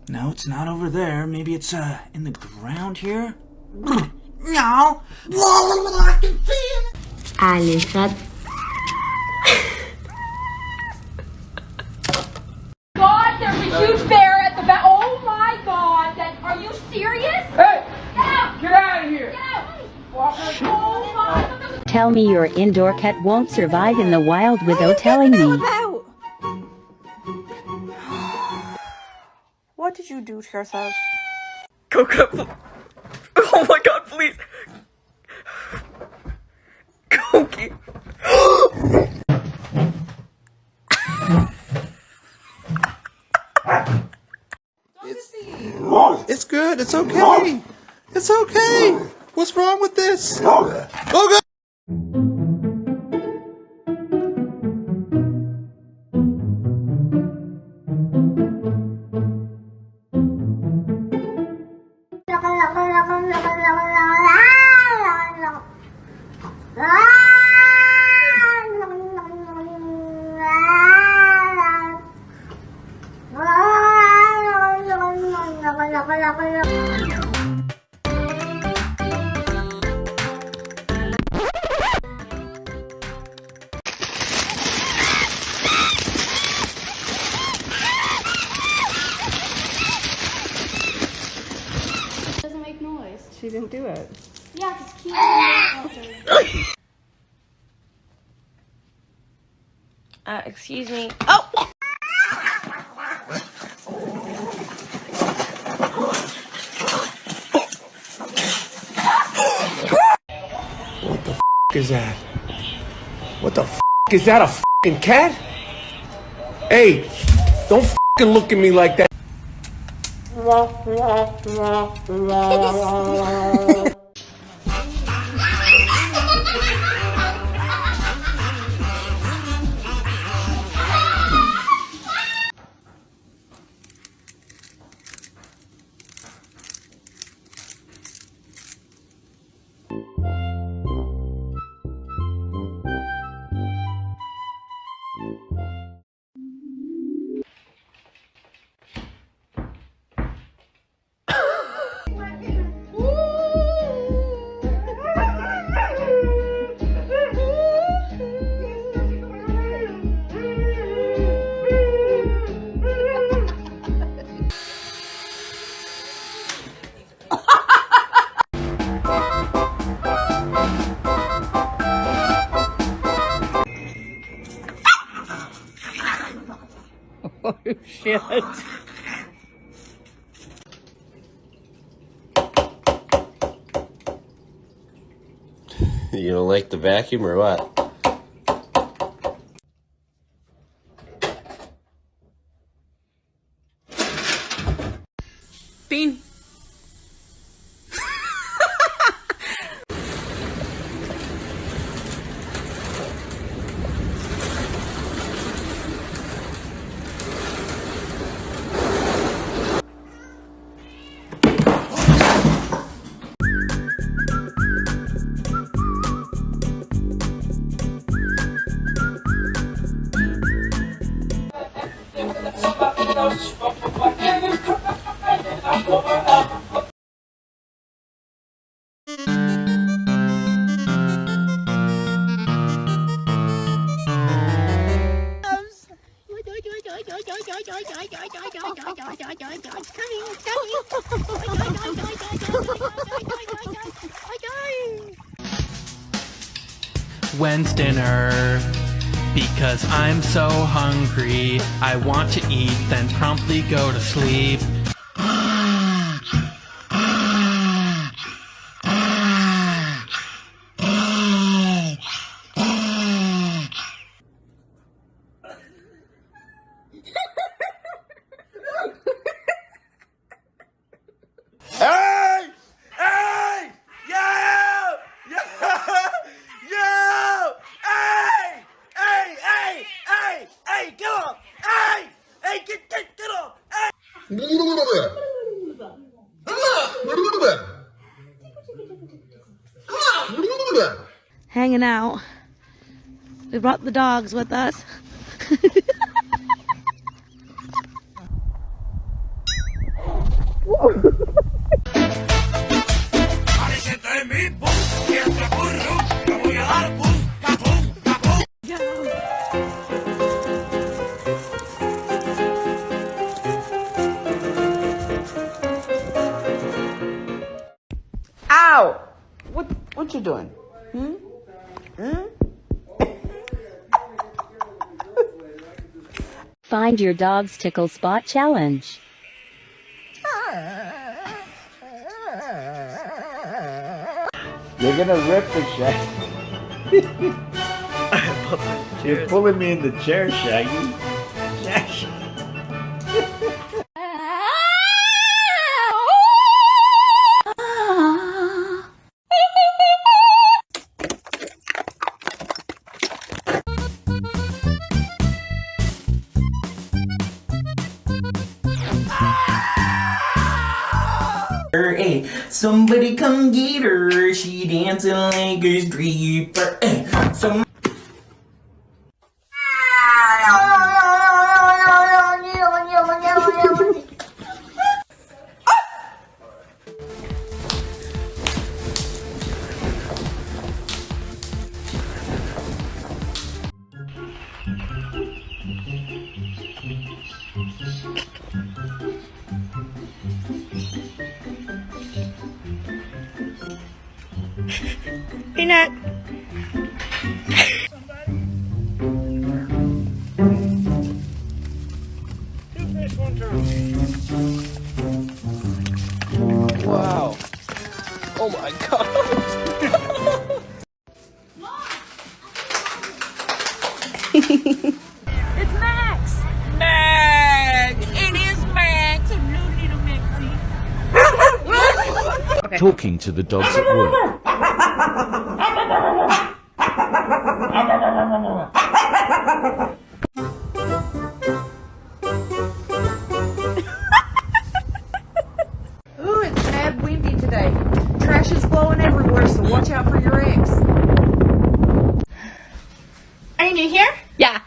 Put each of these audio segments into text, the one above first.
No, it's not over there. Maybe it's in the ground here. No. Alejad. God, there's a huge bear at the back. Oh my God! Are you serious? Hey! Get out! Get out of here! Get out! Oh my! Tell me your indoor cat won't survive in the wild without telling me. What did you do to yourself? Coco, oh my God, please. Cokie. It's good. It's okay. It's okay. What's wrong with this? Oh God! Doesn't make noise. She didn't do it. Yeah, it's cute. Excuse me. Oh! What the is that? What the is that? A fucking cat? Hey, don't look at me like that. Oh shit. You don't like the vacuum or what? Bean. When's dinner? Because I'm so hungry. I want to eat, then promptly go to sleep. Hey! Hey! Yo! Yo! Yo! Hey! Hey! Hey! Hey! Hey! Get off! Hey! Hey! Get off! Hey! hanging out. We brought the dogs with us. Ow! What you doing? Find your dog's tickle spot challenge. You're gonna rip the Shaggy. You're pulling me in the chair, Shaggy. Shaggy. Hey, somebody come get her. She dancing like a stripper. Hey, Peanut. Wow. Oh my god. It's Max! Max! It is Max! Hello, little Maxie. Talking to the dogs at work. Ooh, it's mad windy today. Trash is blowing everywhere, so watch out for your ex. Are you new here? Yeah.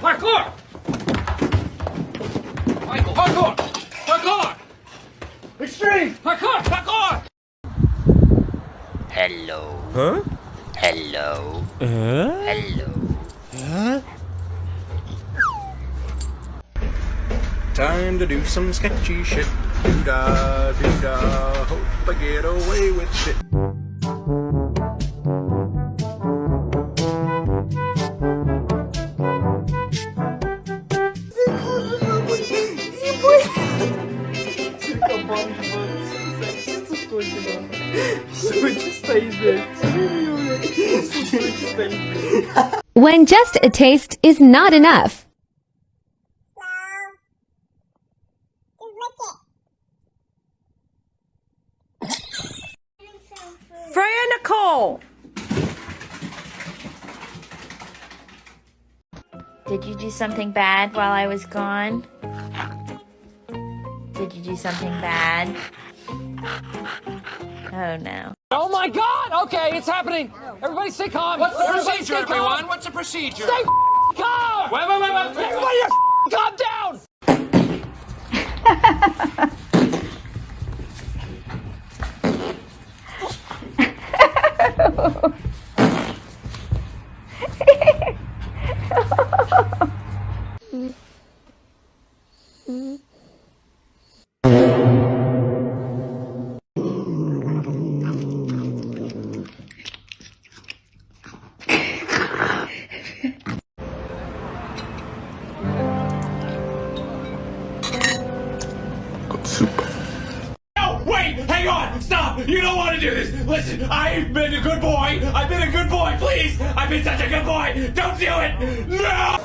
Parkour! Michael, parkour! Parkour! Extreme! Parkour! Parkour! hello. Huh? Hello. Hello. Time to do some sketchy shit. Doo-da, doo-da. Hope I get away with shit. When just a taste is not enough. Freya Nicole! Did you do something bad while I was gone? Did you do something bad? Oh no. Oh my god! Okay, it's happening! Everybody stay calm! What's the procedure, everyone? What's the procedure? Stay calm! Wait! Everybody calm down! you don't want to do this. Listen, I've been a good boy. I've been a good boy, please. I've been such a good boy. Don't do it. No!